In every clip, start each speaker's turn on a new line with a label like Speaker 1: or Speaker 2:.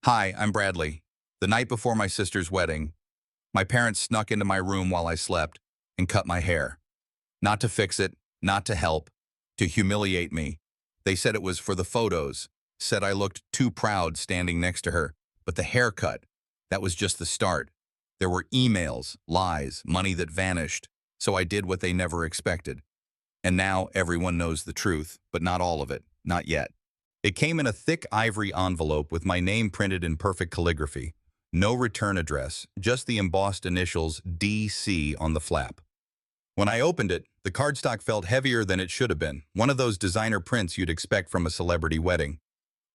Speaker 1: Hi, I'm Bradley. The night before my sister's wedding, my parents snuck into my room while I slept and cut my hair. Not to fix it, not to help, to humiliate me. They said it was for the photos, said I looked too proud standing next to her. But the haircut, that was just the start. There were emails, lies, money that vanished, so I did what they never expected. And now everyone knows the truth, but not all of it, not yet. It came in a thick ivory envelope with my name printed in perfect calligraphy. No return address, just the embossed initials DC on the flap. When I opened it, the cardstock felt heavier than it should have been, one of those designer prints you'd expect from a celebrity wedding.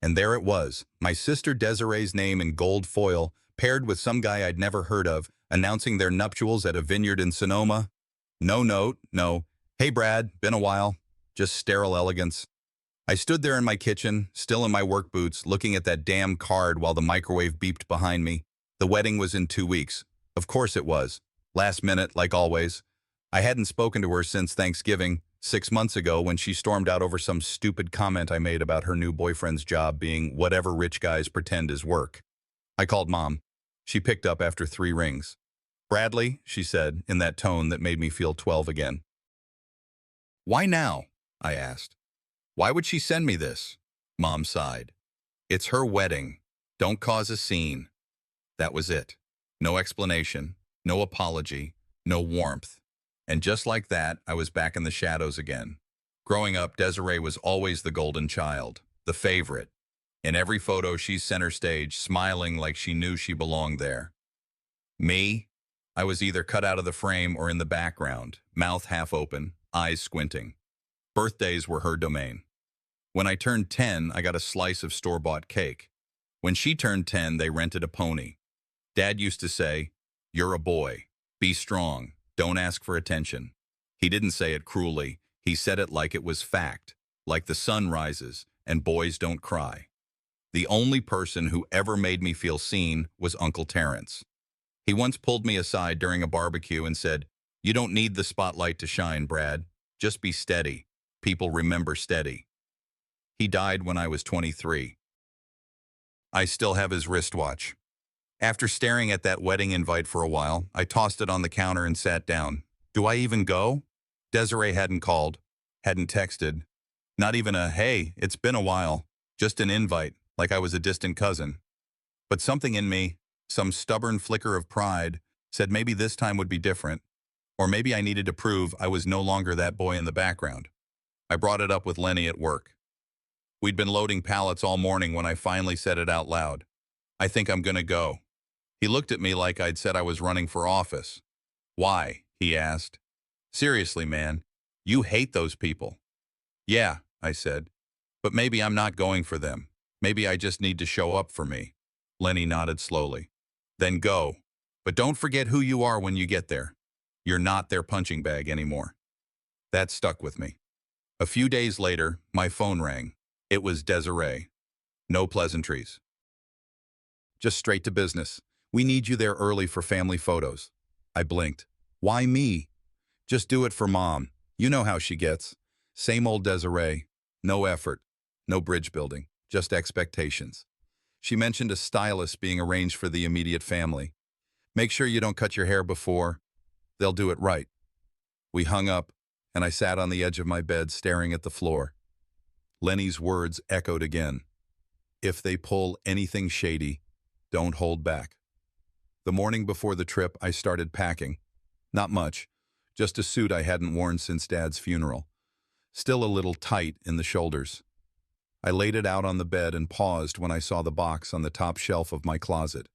Speaker 1: And there it was, my sister Desiree's name in gold foil, paired with some guy I'd never heard of, announcing their nuptials at a vineyard in Sonoma. No note, no, "Hey Brad, been a while," just sterile elegance. I stood there in my kitchen, still in my work boots, looking at that damn card while the microwave beeped behind me. The wedding was in 2 weeks. Of course it was. Last minute, like always. I hadn't spoken to her since Thanksgiving, 6 months ago, when she stormed out over some stupid comment I made about her new boyfriend's job being whatever rich guys pretend is work. I called Mom. She picked up after 3 rings. "Bradley," she said, in that tone that made me feel 12 again. "Why now?" I asked. "Why would she send me this?" Mom sighed. "It's her wedding. Don't cause a scene." That was it. No explanation, no apology, no warmth. And just like that, I was back in the shadows again. Growing up, Desiree was always the golden child, the favorite. In every photo, she's center stage, smiling like she knew she belonged there. Me? I was either cut out of the frame or in the background, mouth half open, eyes squinting. Birthdays were her domain. When I turned 10, I got a slice of store-bought cake. When she turned 10, they rented a pony. Dad used to say, "You're a boy. Be strong. Don't ask for attention." He didn't say it cruelly. He said it like it was fact, like the sun rises and boys don't cry. The only person who ever made me feel seen was Uncle Terrence. He once pulled me aside during a barbecue and said, "You don't need the spotlight to shine, Brad. Just be steady. People remember steady." He died when I was 23. I still have his wristwatch. After staring at that wedding invite for a while, I tossed it on the counter and sat down. Do I even go? Desiree hadn't called, hadn't texted. Not even a, "Hey, it's been a while." Just an invite, like I was a distant cousin. But something in me, some stubborn flicker of pride, said maybe this time would be different. Or maybe I needed to prove I was no longer that boy in the background. I brought it up with Lenny at work. We'd been loading pallets all morning when I finally said it out loud. "I think I'm gonna go." He looked at me like I'd said I was running for office. "Why?" he asked. "Seriously, man, you hate those people." "Yeah," I said, "but maybe I'm not going for them. Maybe I just need to show up for me." Lenny nodded slowly. "Then go. But don't forget who you are when you get there. You're not their punching bag anymore." That stuck with me. A few days later, my phone rang. It was Desiree. No pleasantries. Just straight to business. "We need you there early for family photos." I blinked. "Why me?" "Just do it for Mom. You know how she gets." Same old Desiree. No effort. No bridge building. Just expectations. She mentioned a stylist being arranged for the immediate family. "Make sure you don't cut your hair before. They'll do it right." We hung up, and I sat on the edge of my bed staring at the floor. Lenny's words echoed again. "If they pull anything shady, don't hold back." The morning before the trip, I started packing. Not much, just a suit I hadn't worn since Dad's funeral. Still a little tight in the shoulders. I laid it out on the bed and paused when I saw the box on the top shelf of my closet.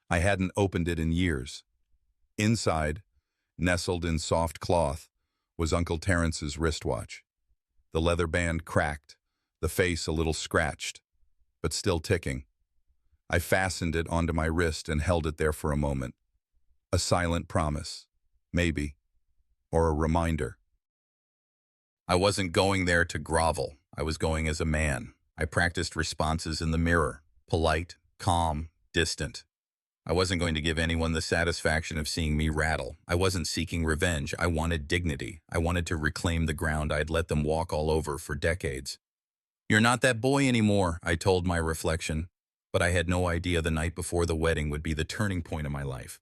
Speaker 1: I hadn't opened it in years. Inside, nestled in soft cloth, was Uncle Terrence's wristwatch. The leather band cracked, the face a little scratched, but still ticking. I fastened it onto my wrist and held it there for a moment. A silent promise, maybe, or a reminder. I wasn't going there to grovel. I was going as a man. I practiced responses in the mirror, polite, calm, distant. I wasn't going to give anyone the satisfaction of seeing me rattle. I wasn't seeking revenge. I wanted dignity. I wanted to reclaim the ground I'd let them walk all over for decades. "You're not that boy anymore," I told my reflection. But I had no idea the night before the wedding would be the turning point of my life.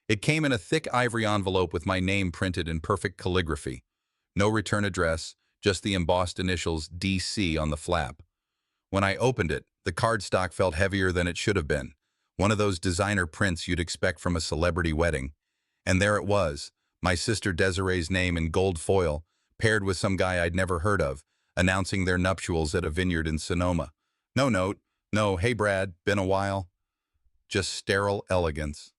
Speaker 1: It came in a thick ivory envelope with my name printed in perfect calligraphy. No return address, just the embossed initials DC on the flap. When I opened it, the cardstock felt heavier than it should have been. One of those designer prints you'd expect from a celebrity wedding. And there it was, my sister Desiree's name in gold foil, paired with some guy I'd never heard of, announcing their nuptials at a vineyard in Sonoma. No note, no, hey Brad, been a while. Just sterile elegance.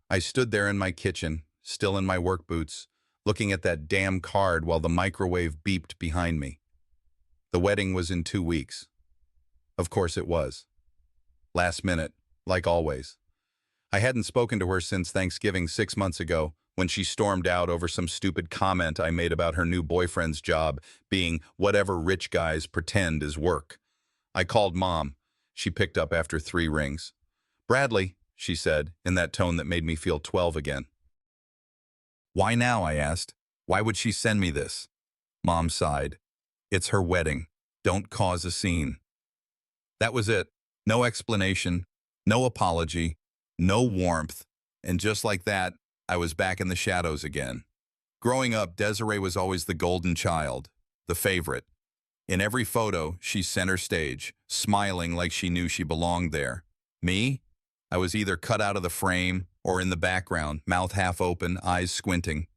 Speaker 1: I stood there in my kitchen, still in my work boots, looking at that damn card while the microwave beeped behind me. The wedding was in 2 weeks. Of course it was. Last minute, like always. I hadn't spoken to her since Thanksgiving 6 months ago, when she stormed out over some stupid comment I made about her new boyfriend's job being whatever rich guys pretend is work. I called Mom. She picked up after 3 rings. "Bradley," she said, in that tone that made me feel 12 again. "Why now?" I asked. "Why would she send me this?" Mom sighed. "It's her wedding. Don't cause a scene." That was it. No explanation, no apology, no warmth, and just like that, I was back in the shadows again. Growing up, Desiree was always the golden child, the favorite. In every photo, she's center stage, smiling like she knew she belonged there. Me? I was either cut out of the frame or in the background, mouth half open, eyes squinting.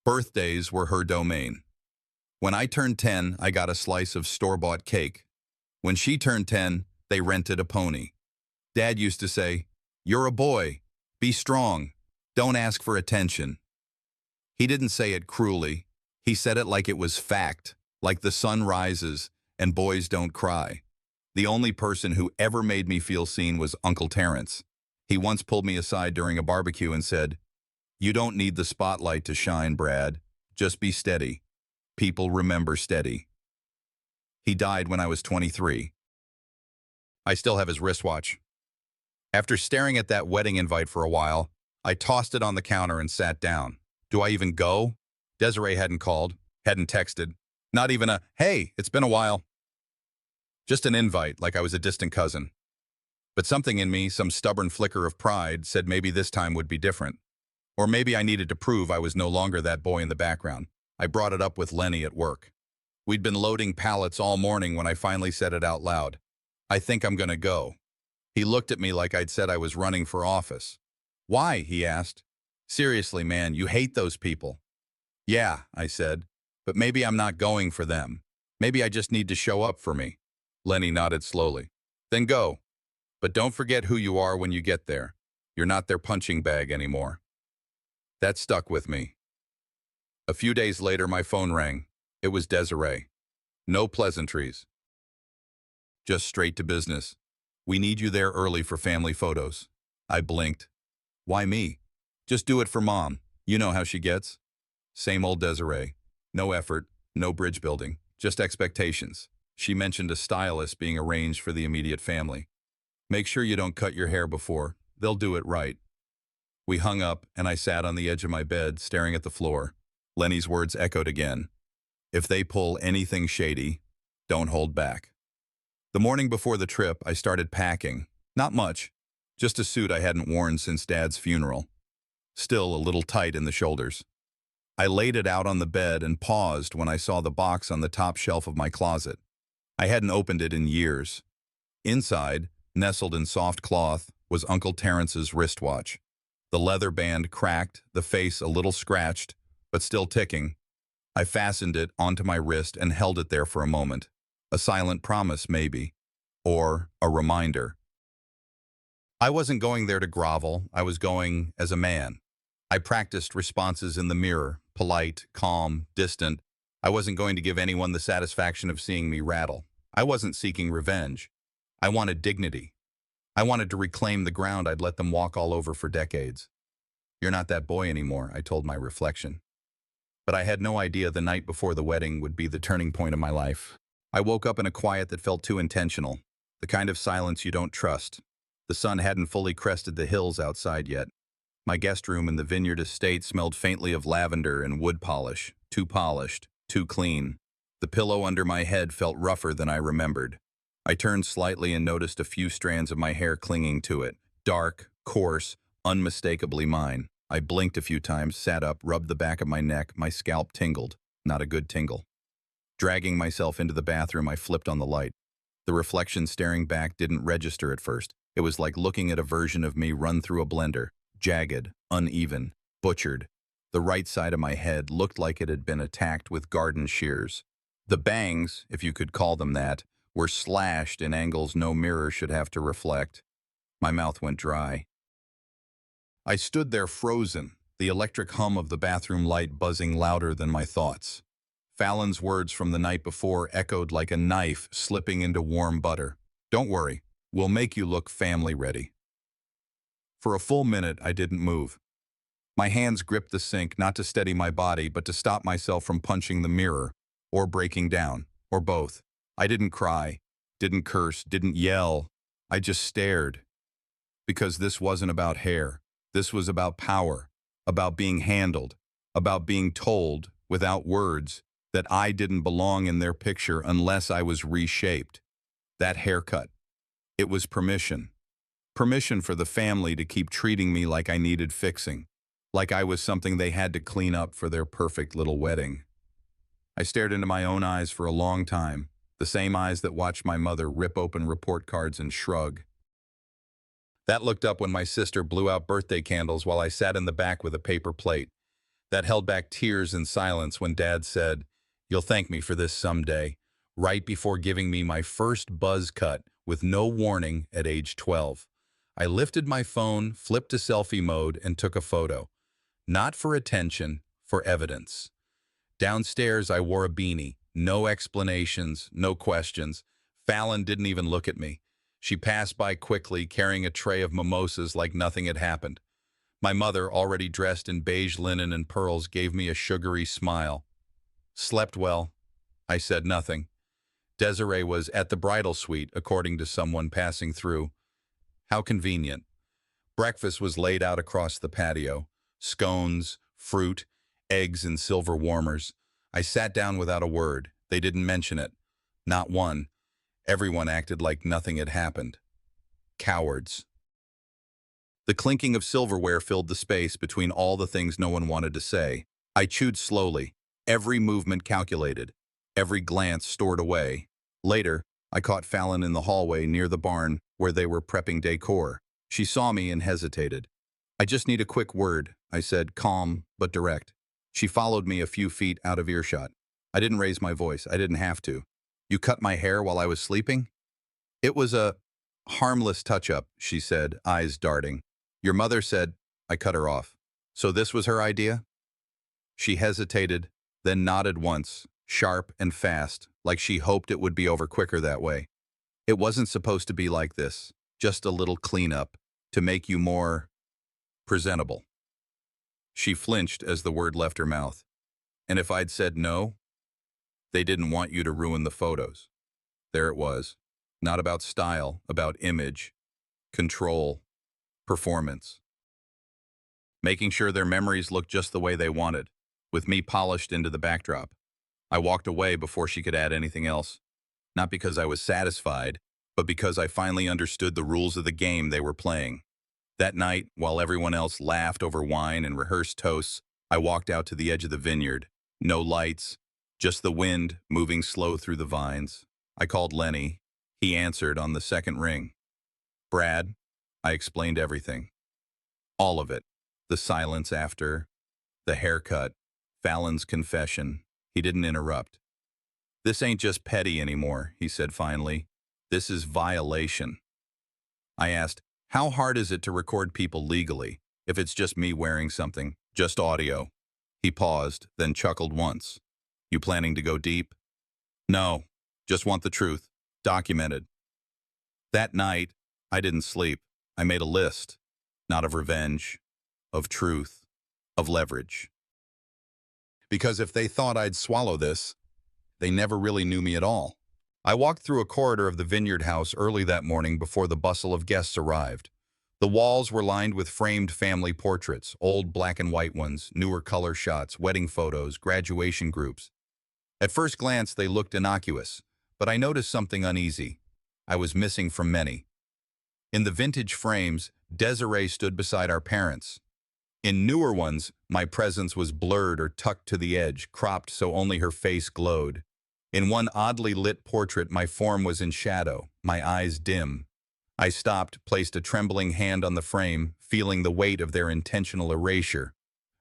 Speaker 1: Birthdays were her domain. When I turned 10, I got a slice of store-bought cake. When she turned 10, they rented a pony. Dad used to say, "You're a boy. Be strong. Don't ask for attention." He didn't say it cruelly. He said it like it was fact, like the sun rises and boys don't cry. The only person who ever made me feel seen was Uncle Terrence. He once pulled me aside during a barbecue and said, "You don't need the spotlight to shine, Brad. Just be steady. People remember steady." He died when I was 23. I still have his wristwatch. After staring at that wedding invite for a while, I tossed it on the counter and sat down. Do I even go? Desiree hadn't called, hadn't texted, not even a, "Hey, it's been a while." Just an invite, like I was a distant cousin. But something in me, some stubborn flicker of pride, said maybe this time would be different. Or maybe I needed to prove I was no longer that boy in the background. I brought it up with Lenny at work. We'd been loading pallets all morning when I finally said it out loud. "I think I'm gonna go." He looked at me like I'd said I was running for office. "Why?" he asked. "Seriously, man, you hate those people." "Yeah," I said, "but maybe I'm not going for them. Maybe I just need to show up for me." Lenny nodded slowly. "Then go. But don't forget who you are when you get there. You're not their punching bag anymore." That stuck with me. A few days later, my phone rang. It was Desiree. No pleasantries. Just straight to business. "We need you there early for family photos." I blinked. "Why me?" "Just do it for Mom. You know how she gets." Same old Desiree. No effort, no bridge building, just expectations. She mentioned a stylist being arranged for the immediate family. "Make sure you don't cut your hair before. They'll do it right." We hung up, and I sat on the edge of my bed, staring at the floor. Lenny's words echoed again. "If they pull anything shady, don't hold back." The morning before the trip, I started packing. Not much, just a suit I hadn't worn since Dad's funeral. Still a little tight in the shoulders. I laid it out on the bed and paused when I saw the box on the top shelf of my closet. I hadn't opened it in years. Inside, nestled in soft cloth, was Uncle Terrence's wristwatch. The leather band cracked, the face a little scratched, but still ticking. I fastened it onto my wrist and held it there for a moment. A silent promise, maybe. Or a reminder. I wasn't going there to grovel. I was going as a man. I practiced responses in the mirror, polite, calm, distant. I wasn't going to give anyone the satisfaction of seeing me rattle. I wasn't seeking revenge. I wanted dignity. I wanted to reclaim the ground I'd let them walk all over for decades. "You're not that boy anymore," I told my reflection. But I had no idea the night before the wedding would be the turning point of my life. I woke up in a quiet that felt too intentional, the kind of silence you don't trust. The sun hadn't fully crested the hills outside yet. My guest room in the vineyard estate smelled faintly of lavender and wood polish, too polished, too clean. The pillow under my head felt rougher than I remembered. I turned slightly and noticed a few strands of my hair clinging to it. Dark, coarse, unmistakably mine. I blinked a few times, sat up, rubbed the back of my neck. My scalp tingled. Not a good tingle. Dragging myself into the bathroom, I flipped on the light. The reflection staring back didn't register at first. It was like looking at a version of me run through a blender. Jagged, uneven, butchered. The right side of my head looked like it had been attacked with garden shears. The bangs, if you could call them that, were slashed in angles no mirror should have to reflect. My mouth went dry. I stood there frozen, the electric hum of the bathroom light buzzing louder than my thoughts. Fallon's words from the night before echoed like a knife slipping into warm butter. "Don't worry, we'll make you look family ready." For a full minute, I didn't move. My hands gripped the sink, not to steady my body, but to stop myself from punching the mirror, or breaking down, or both. I didn't cry, didn't curse, didn't yell. I just stared. Because this wasn't about hair. This was about power, about being handled, about being told, without words, that I didn't belong in their picture unless I was reshaped. That haircut. It was permission. Permission for the family to keep treating me like I needed fixing, like I was something they had to clean up for their perfect little wedding. I stared into my own eyes for a long time, the same eyes that watched my mother rip open report cards and shrug. That looked up when my sister blew out birthday candles while I sat in the back with a paper plate. That held back tears in silence when Dad said, "You'll thank me for this someday," right before giving me my first buzz cut with no warning at age 12. I lifted my phone, flipped to selfie mode, and took a photo. Not for attention, for evidence. Downstairs, I wore a beanie. No explanations, no questions. Fallon didn't even look at me. She passed by quickly, carrying a tray of mimosas like nothing had happened. My mother, already dressed in beige linen and pearls, gave me a sugary smile. "Slept well." I said nothing. Desiree was at the bridal suite, according to someone passing through. How convenient. Breakfast was laid out across the patio. Scones, fruit, eggs in silver warmers. I sat down without a word. They didn't mention it. Not one. Everyone acted like nothing had happened. Cowards. The clinking of silverware filled the space between all the things no one wanted to say. I chewed slowly, every movement calculated, every glance stored away. Later, I caught Fallon in the hallway near the barn where they were prepping decor. She saw me and hesitated. "I just need a quick word," I said, calm but direct. She followed me a few feet out of earshot. I didn't raise my voice. I didn't have to. "You cut my hair while I was sleeping?" "It was a harmless touch-up," she said, eyes darting. "Your mother said—" I cut her off. "So this was her idea?" She hesitated, then nodded once, sharp and fast, like she hoped it would be over quicker that way. "It wasn't supposed to be like this. Just a little cleanup, to make you more presentable." She flinched as the word left her mouth. "And if I'd said no?" "They didn't want you to ruin the photos." There it was. Not about style, about image, control, performance. Making sure their memories looked just the way they wanted, with me polished into the backdrop. I walked away before she could add anything else. Not because I was satisfied, but because I finally understood the rules of the game they were playing. That night, while everyone else laughed over wine and rehearsed toasts, I walked out to the edge of the vineyard. No lights, just the wind moving slow through the vines. I called Lenny. He answered on the second ring. "Brad," I explained everything. All of it. The silence after, the haircut, Fallon's confession. He didn't interrupt. "This ain't just petty anymore," he said finally. "This is violation." I asked, "How hard is it to record people legally, if it's just me wearing something, just audio?" He paused, then chuckled once. "You planning to go deep?" "No, just want the truth, documented." That night, I didn't sleep. I made a list, not of revenge, of truth, of leverage. Because if they thought I'd swallow this, they never really knew me at all. I walked through a corridor of the vineyard house early that morning before the bustle of guests arrived. The walls were lined with framed family portraits, old black and white ones, newer color shots, wedding photos, graduation groups. At first glance, they looked innocuous, but I noticed something uneasy. I was missing from many. In the vintage frames, Desiree stood beside our parents. In newer ones, my presence was blurred or tucked to the edge, cropped so only her face glowed. In one oddly lit portrait, my form was in shadow, my eyes dim. I stopped, placed a trembling hand on the frame, feeling the weight of their intentional erasure.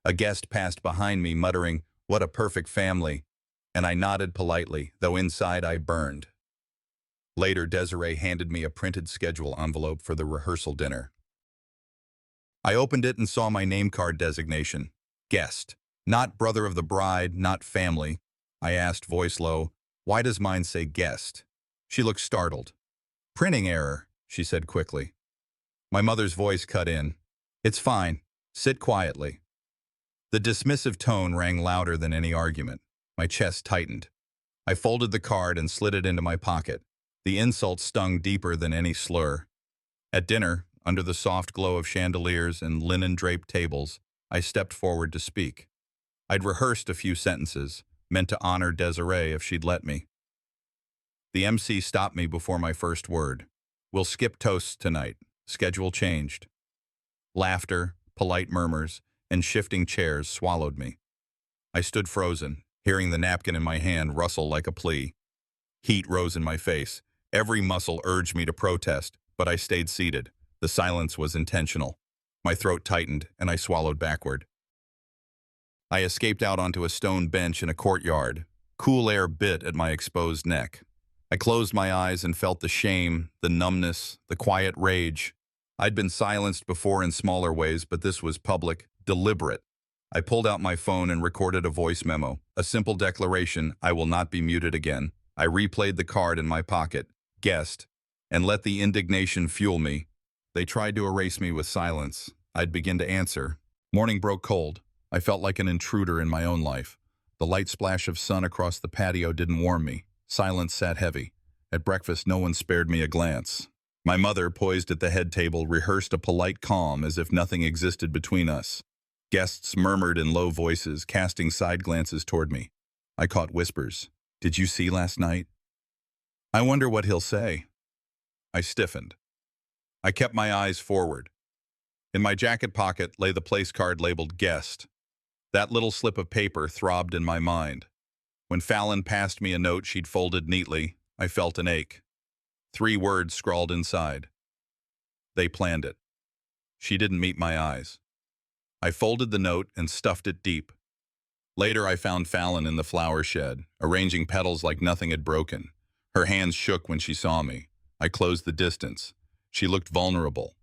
Speaker 1: A guest passed behind me, muttering, "What a perfect family," and I nodded politely, though inside I burned. Later, Desiree handed me a printed schedule envelope for the rehearsal dinner. I opened it and saw my name card designation. Guest. Not brother of the bride, not family. I asked, voice low, "Why does mine say guest?" She looked startled. "Printing error," she said quickly. My mother's voice cut in. "It's fine. Sit quietly." The dismissive tone rang louder than any argument. My chest tightened. I folded the card and slid it into my pocket. The insult stung deeper than any slur. At dinner, under the soft glow of chandeliers and linen-draped tables, I stepped forward to speak. I'd rehearsed a few sentences, meant to honor Desiree if she'd let me. The MC stopped me before my first word. "We'll skip toasts tonight. Schedule changed." Laughter, polite murmurs, and shifting chairs swallowed me. I stood frozen, hearing the napkin in my hand rustle like a plea. Heat rose in my face. Every muscle urged me to protest, but I stayed seated. The silence was intentional. My throat tightened, and I swallowed backward. I escaped out onto a stone bench in a courtyard. Cool air bit at my exposed neck. I closed my eyes and felt the shame, the numbness, the quiet rage. I'd been silenced before in smaller ways, but this was public, deliberate. I pulled out my phone and recorded a voice memo, a simple declaration, "I will not be muted again." I replayed the card in my pocket, guessed, and let the indignation fuel me. They tried to erase me with silence. I'd begin to answer. Morning broke cold. I felt like an intruder in my own life. The light splash of sun across the patio didn't warm me. Silence sat heavy. At breakfast, no one spared me a glance. My mother, poised at the head table, rehearsed a polite calm as if nothing existed between us. Guests murmured in low voices, casting side glances toward me. I caught whispers. "Did you see last night? I wonder what he'll say." I stiffened. I kept my eyes forward. In my jacket pocket lay the place card labeled guest. That little slip of paper throbbed in my mind. When Fallon passed me a note she'd folded neatly, I felt an ache. 3 words scrawled inside. They planned it. She didn't meet my eyes. I folded the note and stuffed it deep. Later I found Fallon in the flower shed, arranging petals like nothing had broken. Her hands shook when she saw me. I closed the distance. She looked vulnerable.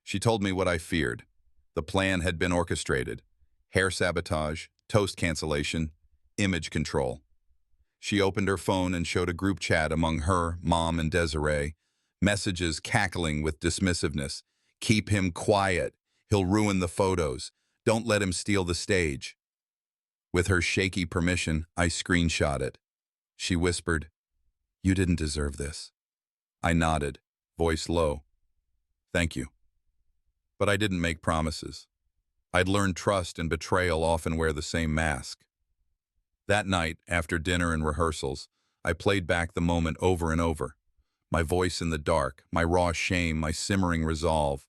Speaker 1: She told me what I feared. The plan had been orchestrated. Hair sabotage, toast cancellation, image control. She opened her phone and showed a group chat among her, Mom, and Desiree. Messages cackling with dismissiveness. "Keep him quiet. He'll ruin the photos. Don't let him steal the stage." With her shaky permission, I screenshot it. She whispered, "You didn't deserve this." I nodded, voice low. "Thank you." But I didn't make promises. I'd learned trust and betrayal often wear the same mask. That night, after dinner and rehearsals, I played back the moment over and over. My voice in the dark, my raw shame, my simmering resolve.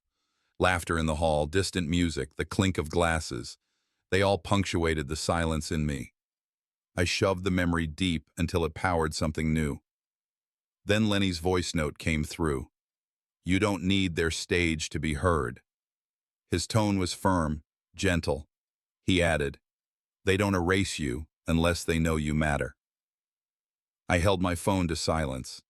Speaker 1: Laughter in the hall, distant music, the clink of glasses. They all punctuated the silence in me. I shoved the memory deep until it powered something new. Then Lenny's voice note came through. "You don't need their stage to be heard." His tone was firm, gentle. He added, "They don't erase you unless they know you matter." I held my phone to silence.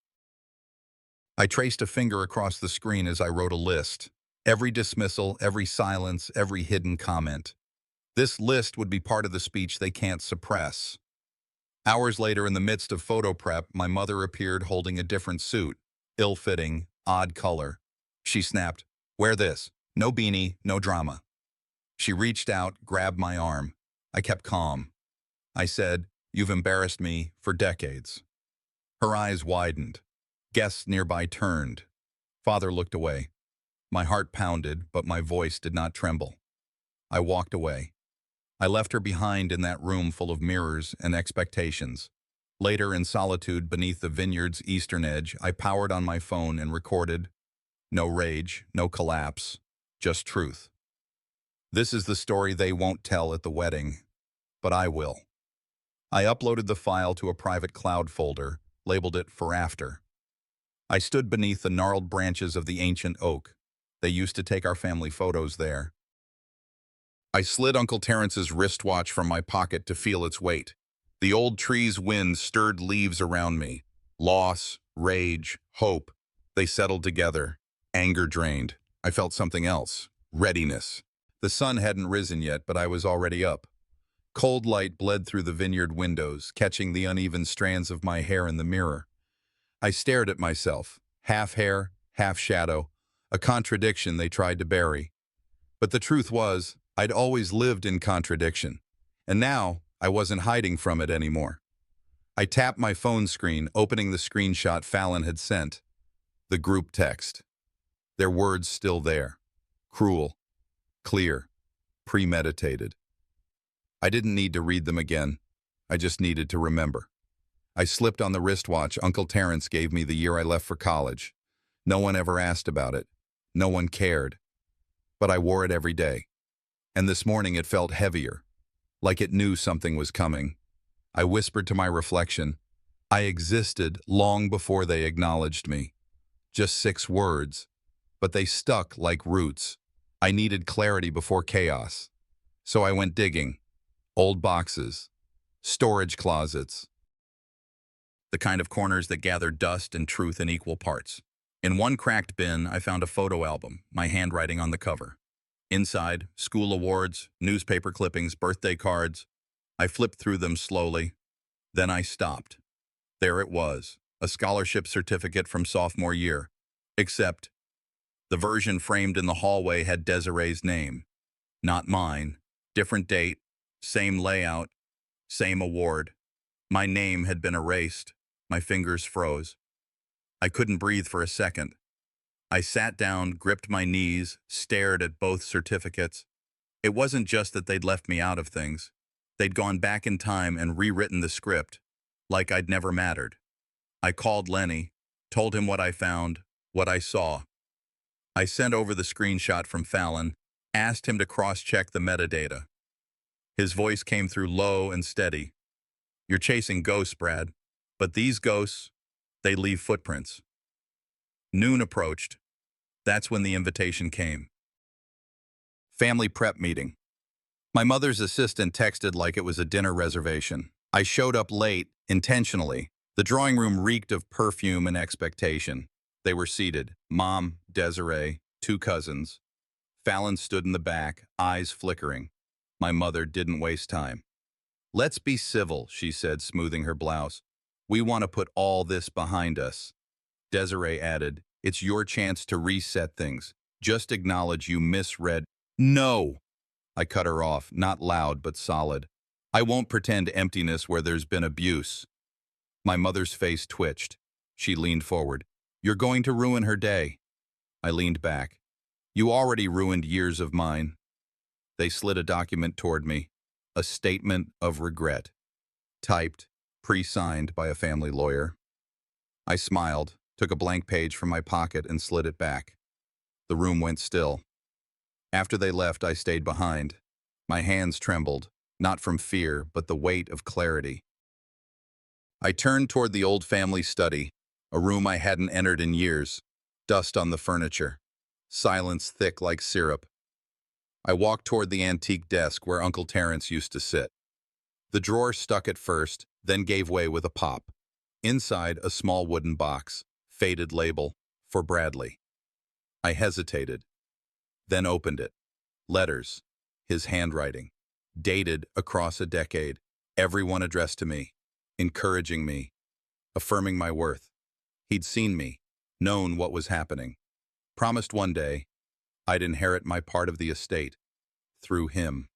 Speaker 1: I traced a finger across the screen as I wrote a list. Every dismissal, every silence, every hidden comment. This list would be part of the speech they can't suppress. Hours later, in the midst of photo prep, my mother appeared holding a different suit. Ill-fitting, odd color. She snapped, "Wear this. No beanie, no drama." She reached out, grabbed my arm. I kept calm. I said, "You've embarrassed me for decades." Her eyes widened. Guests nearby turned. Father looked away. My heart pounded, but my voice did not tremble. I walked away. I left her behind in that room full of mirrors and expectations. Later, in solitude beneath the vineyard's eastern edge, I powered on my phone and recorded. No rage, no collapse, just truth. This is the story they won't tell at the wedding, but I will. I uploaded the file to a private cloud folder, labeled it for after. I stood beneath the gnarled branches of the ancient oak. They used to take our family photos there. I slid Uncle Terrence's wristwatch from my pocket to feel its weight. The old tree's wind stirred leaves around me. Loss, rage, hope. They settled together. Anger drained. I felt something else. Readiness. The sun hadn't risen yet, but I was already up. Cold light bled through the vineyard windows, catching the uneven strands of my hair in the mirror. I stared at myself. Half hair, half shadow. A contradiction they tried to bury. But the truth was, I'd always lived in contradiction. And now, I wasn't hiding from it anymore. I tapped my phone screen, opening the screenshot Fallon had sent. The group text. Their words still there. Cruel. Clear. Premeditated. I didn't need to read them again. I just needed to remember. I slipped on the wristwatch Uncle Terrence gave me the year I left for college. No one ever asked about it. No one cared. But I wore it every day. And this morning it felt heavier, like it knew something was coming. I whispered to my reflection. I existed long before they acknowledged me. Just 6 words, but they stuck like roots. I needed clarity before chaos. So I went digging. Old boxes, storage closets, the kind of corners that gather dust and truth in equal parts. In one cracked bin, I found a photo album, my handwriting on the cover. Inside, school awards, newspaper clippings, birthday cards. I flipped through them slowly. Then I stopped. There it was, a scholarship certificate from sophomore year. Except, the version framed in the hallway had Desiree's name. Not mine. Different date, same layout, same award. My name had been erased. My fingers froze. I couldn't breathe for a second. I sat down, gripped my knees, stared at both certificates. It wasn't just that they'd left me out of things. They'd gone back in time and rewritten the script, like I'd never mattered. I called Lenny, told him what I found, what I saw. I sent over the screenshot from Fallon, asked him to cross-check the metadata. His voice came through low and steady. You're chasing ghosts, Brad, but these ghosts, they leave footprints. Noon approached. That's when the invitation came. Family prep meeting. My mother's assistant texted like it was a dinner reservation. I showed up late, intentionally. The drawing room reeked of perfume and expectation. They were seated. Mom, Desiree, 2 cousins. Fallon stood in the back, eyes flickering. My mother didn't waste time. Let's be civil, she said, smoothing her blouse. We want to put all this behind us. Desiree added, it's your chance to reset things. Just acknowledge you misread. No! I cut her off, not loud but solid. I won't pretend emptiness where there's been abuse. My mother's face twitched. She leaned forward. You're going to ruin her day. I leaned back. You already ruined years of mine. They slid a document toward me. A statement of regret. Typed, pre-signed by a family lawyer. I smiled, took a blank page from my pocket and slid it back. The room went still. After they left, I stayed behind. My hands trembled, not from fear, but the weight of clarity. I turned toward the old family study, a room I hadn't entered in years. Dust on the furniture. Silence thick like syrup. I walked toward the antique desk where Uncle Terrence used to sit. The drawer stuck at first, then gave way with a pop. Inside, a small wooden box, faded label, for Bradley. I hesitated, then opened it. Letters, his handwriting, dated across a decade, everyone addressed to me, encouraging me, affirming my worth. He'd seen me, known what was happening, promised one day I'd inherit my part of the estate, through him.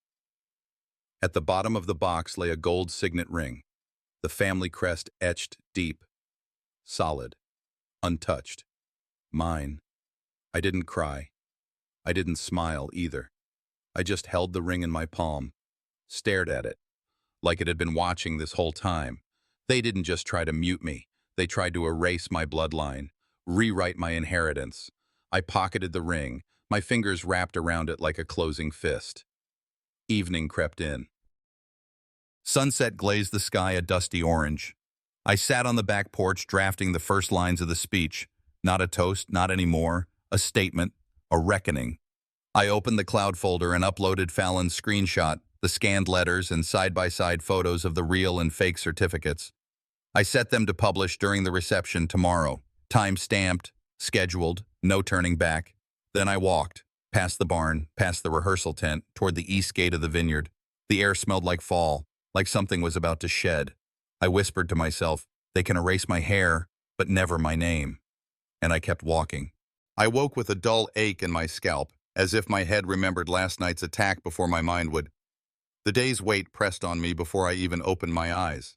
Speaker 1: At the bottom of the box lay a gold signet ring, the family crest etched deep, solid, untouched. Mine. I didn't cry. I didn't smile either. I just held the ring in my palm, stared at it, like it had been watching this whole time, They didn't just try to mute me. They tried to erase my bloodline, rewrite my inheritance. I pocketed the ring, my fingers wrapped around it like a closing fist. Evening crept in. Sunset glazed the sky a dusty orange. I sat on the back porch drafting the first lines of the speech. Not a toast, not anymore. A statement, a reckoning. I opened the cloud folder and uploaded Fallon's screenshot, the scanned letters and side-by-side photos of the real and fake certificates. I set them to publish during the reception tomorrow. Time-stamped, scheduled, no turning back. Then I walked, past the barn, past the rehearsal tent, toward the east gate of the vineyard. The air smelled like fall, like something was about to shed. I whispered to myself, they can erase my hair, but never my name. And I kept walking. I woke with a dull ache in my scalp, as if my head remembered last night's attack before my mind would. The day's weight pressed on me before I even opened my eyes.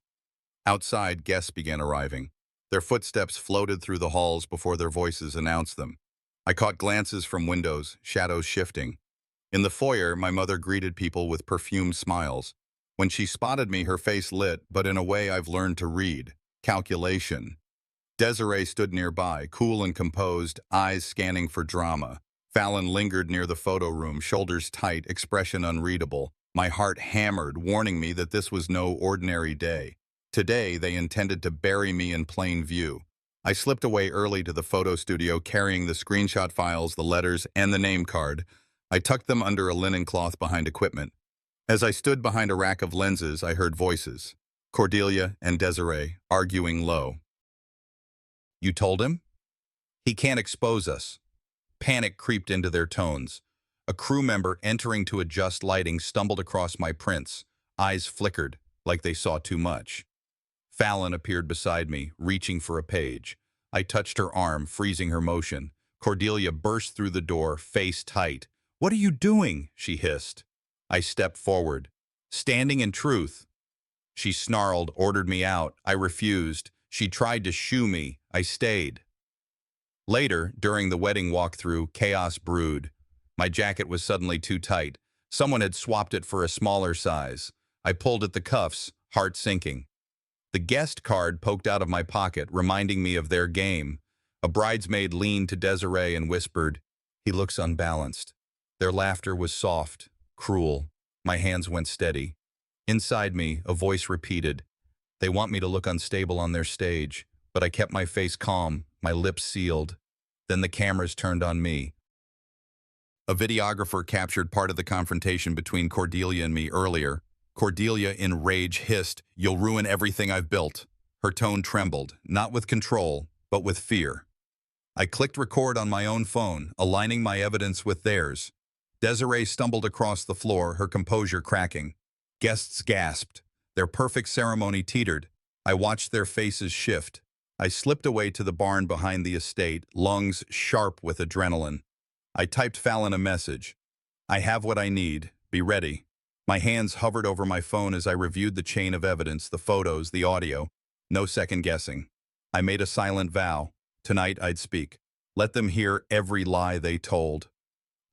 Speaker 1: Outside, guests began arriving. Their footsteps floated through the halls before their voices announced them. I caught glances from windows, shadows shifting. In the foyer, my mother greeted people with perfumed smiles. When she spotted me, her face lit, but in a way I've learned to read. Calculation. Desiree stood nearby, cool and composed, eyes scanning for drama. Fallon lingered near the photo room, shoulders tight, expression unreadable. My heart hammered, warning me that this was no ordinary day. Today, they intended to bury me in plain view. I slipped away early to the photo studio, carrying the screenshot files, the letters, and the name card. I tucked them under a linen cloth behind equipment. As I stood behind a rack of lenses, I heard voices. Cordelia and Desiree, arguing low. You told him? He can't expose us. Panic creeped into their tones. A crew member entering to adjust lighting stumbled across my prints. Eyes flickered, like they saw too much. Fallon appeared beside me, reaching for a page. I touched her arm, freezing her motion. Cordelia burst through the door, face tight. What are you doing? She hissed. I stepped forward. Standing in truth. She snarled, ordered me out. I refused. She tried to shoo me. I stayed. Later, during the wedding walkthrough, chaos brewed. My jacket was suddenly too tight. Someone had swapped it for a smaller size. I pulled at the cuffs, heart sinking. The guest card poked out of my pocket, reminding me of their game. A bridesmaid leaned to Desiree and whispered, "He looks unbalanced." Their laughter was soft, cruel. My hands went steady. Inside me, a voice repeated, "They want me to look unstable on their stage," but I kept my face calm, my lips sealed. Then the cameras turned on me. A videographer captured part of the confrontation between Cordelia and me earlier. Cordelia, in rage, hissed, "You'll ruin everything I've built." Her tone trembled, not with control, but with fear. I clicked record on my own phone, aligning my evidence with theirs. Desiree stumbled across the floor, her composure cracking. Guests gasped. Their perfect ceremony teetered. I watched their faces shift. I slipped away to the barn behind the estate, lungs sharp with adrenaline. I typed Fallon a message. "I have what I need. Be ready." My hands hovered over my phone as I reviewed the chain of evidence, the photos, the audio. No second guessing. I made a silent vow. Tonight I'd speak. Let them hear every lie they told.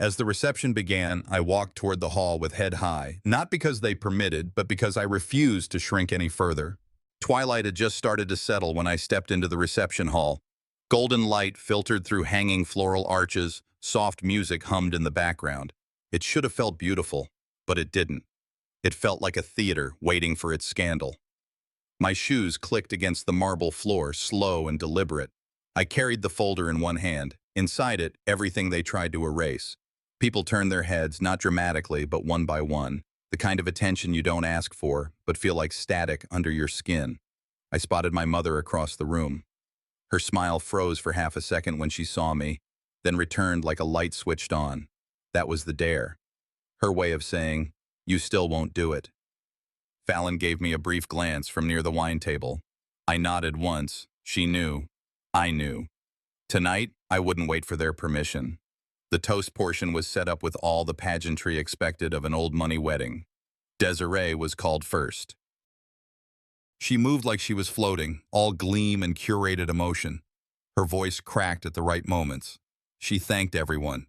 Speaker 1: As the reception began, I walked toward the hall with head high, not because they permitted, but because I refused to shrink any further. Twilight had just started to settle when I stepped into the reception hall. Golden light filtered through hanging floral arches, soft music hummed in the background. It should have felt beautiful, but it didn't. It felt like a theater waiting for its scandal. My shoes clicked against the marble floor, slow and deliberate. I carried the folder in one hand. Inside it, everything they tried to erase. People turned their heads, not dramatically, but one by one. The kind of attention you don't ask for, but feel like static under your skin. I spotted my mother across the room. Her smile froze for half a second when she saw me, then returned like a light switched on. That was the dare. Her way of saying, "You still won't do it." Fallon gave me a brief glance from near the wine table. I nodded once. She knew. I knew. Tonight, I wouldn't wait for their permission. The toast portion was set up with all the pageantry expected of an old money wedding. Desiree was called first. She moved like she was floating, all gleam and curated emotion. Her voice cracked at the right moments. She thanked everyone.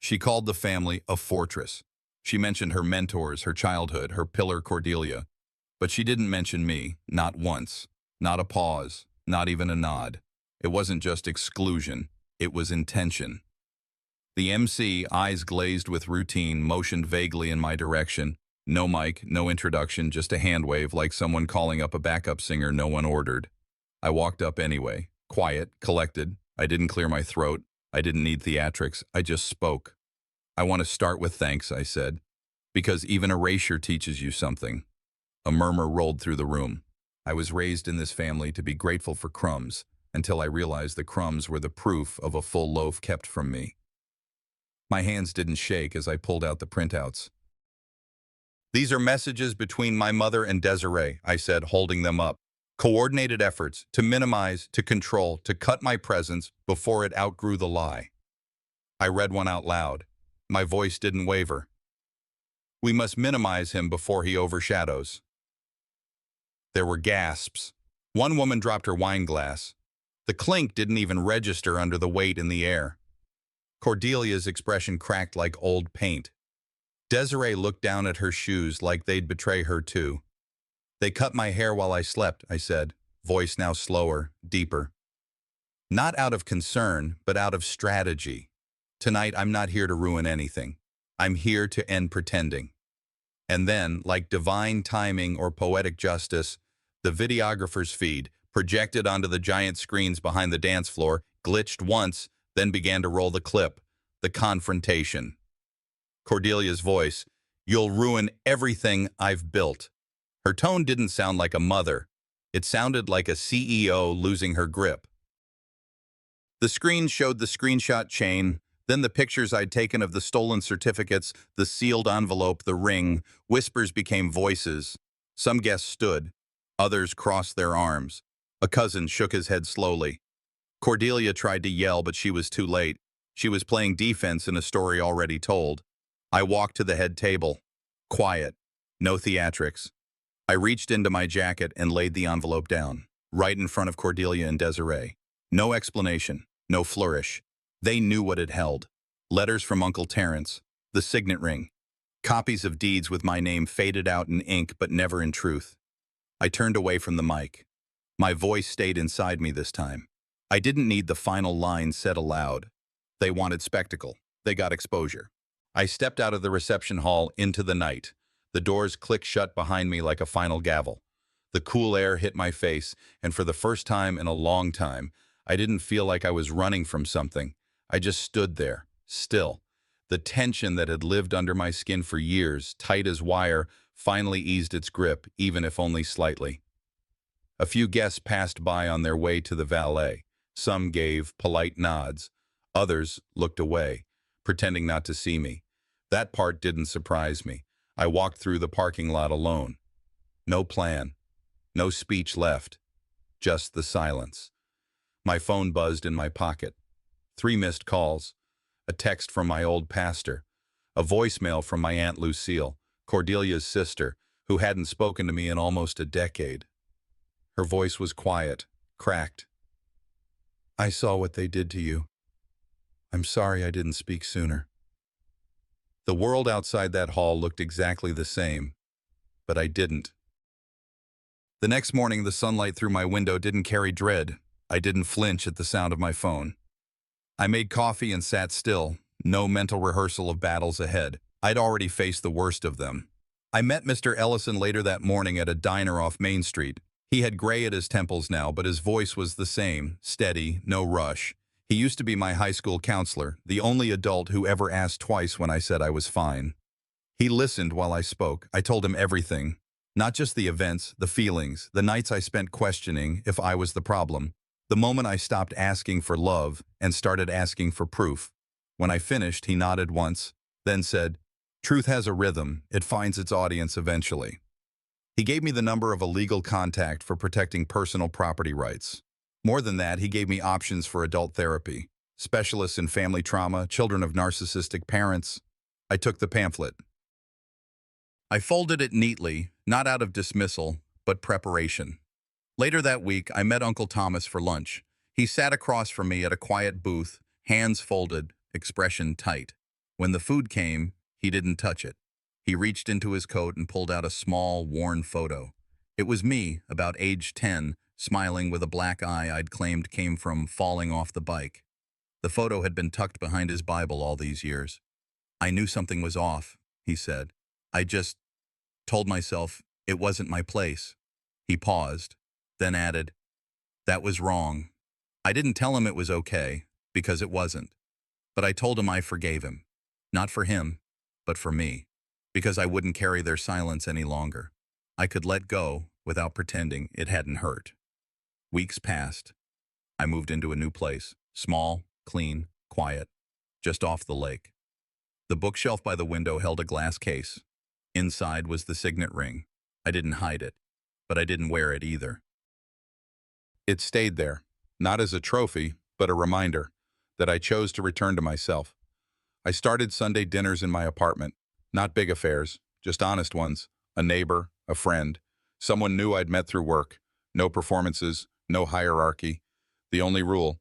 Speaker 1: She called the family a fortress. She mentioned her mentors, her childhood, her pillar Cordelia. But she didn't mention me, not once, not a pause, not even a nod. It wasn't just exclusion, it was intention. The MC, eyes glazed with routine, motioned vaguely in my direction. No mic, no introduction, just a hand wave like someone calling up a backup singer no one ordered. I walked up anyway, quiet, collected. I didn't clear my throat. I didn't need theatrics. I just spoke. "I want to start with thanks," I said, "because even erasure teaches you something." A murmur rolled through the room. I was raised in this family to be grateful for crumbs, until I realized the crumbs were the proof of a full loaf kept from me. My hands didn't shake as I pulled out the printouts. "These are messages between my mother and Desiree," I said, holding them up. "Coordinated efforts to minimize, to control, to cut my presence before it outgrew the lie." I read one out loud. My voice didn't waver. "We must minimize him before he overshadows." There were gasps. One woman dropped her wine glass. The clink didn't even register under the weight in the air. Cordelia's expression cracked like old paint. Desiree looked down at her shoes like they'd betray her too. "They cut my hair while I slept," I said, voice now slower, deeper. "Not out of concern, but out of strategy. Tonight I'm not here to ruin anything. I'm here to end pretending." And then, like divine timing or poetic justice, the videographer's feed, projected onto the giant screens behind the dance floor, glitched once, then began to roll the clip, the confrontation. Cordelia's voice, "You'll ruin everything I've built." Her tone didn't sound like a mother. It sounded like a CEO losing her grip. The screen showed the screenshot chain, then the pictures I'd taken of the stolen certificates, the sealed envelope, the ring. Whispers became voices. Some guests stood. Others crossed their arms. A cousin shook his head slowly. Cordelia tried to yell, but she was too late. She was playing defense in a story already told. I walked to the head table. Quiet. No theatrics. I reached into my jacket and laid the envelope down, right in front of Cordelia and Desiree. No explanation. No flourish. They knew what it held. Letters from Uncle Terence. The signet ring. Copies of deeds with my name faded out in ink but never in truth. I turned away from the mic. My voice stayed inside me this time. I didn't need the final line said aloud. They wanted spectacle. They got exposure. I stepped out of the reception hall into the night. The doors clicked shut behind me like a final gavel. The cool air hit my face, and for the first time in a long time, I didn't feel like I was running from something. I just stood there, still. The tension that had lived under my skin for years, tight as wire, finally eased its grip, even if only slightly. A few guests passed by on their way to the valet. Some gave polite nods. Others looked away, pretending not to see me. That part didn't surprise me. I walked through the parking lot alone. No plan. No speech left. Just the silence. My phone buzzed in my pocket. 3 missed calls. A text from my old pastor. A voicemail from my Aunt Lucille, Cordelia's sister, who hadn't spoken to me in almost a decade. Her voice was quiet, cracked. "I saw what they did to you. I'm sorry I didn't speak sooner." The world outside that hall looked exactly the same, but I didn't. The next morning, the sunlight through my window didn't carry dread. I didn't flinch at the sound of my phone. I made coffee and sat still, no mental rehearsal of battles ahead. I'd already faced the worst of them. I met Mr. Ellison later that morning at a diner off Main Street. He had gray at his temples now, but his voice was the same, steady, no rush. He used to be my high school counselor, the only adult who ever asked twice when I said I was fine. He listened while I spoke. I told him everything. Not just the events, the feelings, the nights I spent questioning if I was the problem. The moment I stopped asking for love and started asking for proof. When I finished, he nodded once, then said, "Truth has a rhythm. It finds its audience eventually." He gave me the number of a legal contact for protecting personal property rights. More than that, he gave me options for adult therapy, specialists in family trauma, children of narcissistic parents. I took the pamphlet. I folded it neatly, not out of dismissal, but preparation. Later that week, I met Uncle Thomas for lunch. He sat across from me at a quiet booth, hands folded, expression tight. When the food came, he didn't touch it. He reached into his coat and pulled out a small, worn photo. It was me, about age 10, smiling with a black eye I'd claimed came from falling off the bike. The photo had been tucked behind his Bible all these years. I knew something was off, he said. I just told myself it wasn't my place. He paused, then added, "That was wrong." I didn't tell him it was okay, because it wasn't. But I told him I forgave him. Not for him, but for me. Because I wouldn't carry their silence any longer. I could let go without pretending it hadn't hurt. Weeks passed. I moved into a new place. Small, clean, quiet, just off the lake. The bookshelf by the window held a glass case. Inside was the signet ring. I didn't hide it, but I didn't wear it either. It stayed there, not as a trophy, but a reminder that I chose to return to myself. I started Sunday dinners in my apartment, not big affairs, just honest ones, a neighbor, a friend, someone new I'd met through work. No performances, no hierarchy. The only rule,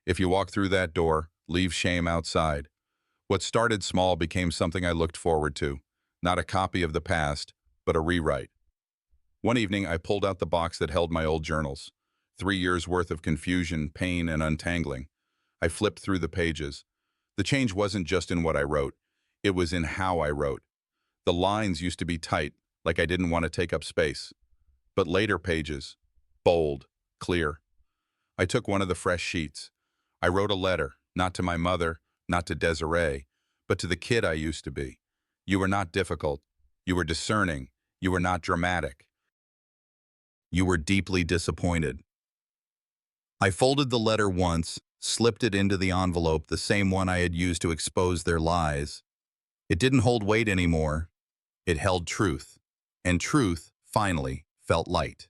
Speaker 1: if you walk through that door, leave shame outside. What started small became something I looked forward to, not a copy of the past, but a rewrite. One evening, I pulled out the box that held my old journals. 3 years' worth of confusion, pain, and untangling. I flipped through the pages. The change wasn't just in what I wrote. It was in how I wrote. The lines used to be tight, like I didn't want to take up space. But later pages, bold, clear. I took one of the fresh sheets. I wrote a letter, not to my mother, not to Desiree, but to the kid I used to be. You were not difficult. You were discerning. You were not dramatic. You were deeply disappointed. I folded the letter once, slipped it into the envelope, the same one I had used to expose their lies. It didn't hold weight anymore. It held truth. And truth, finally, felt light.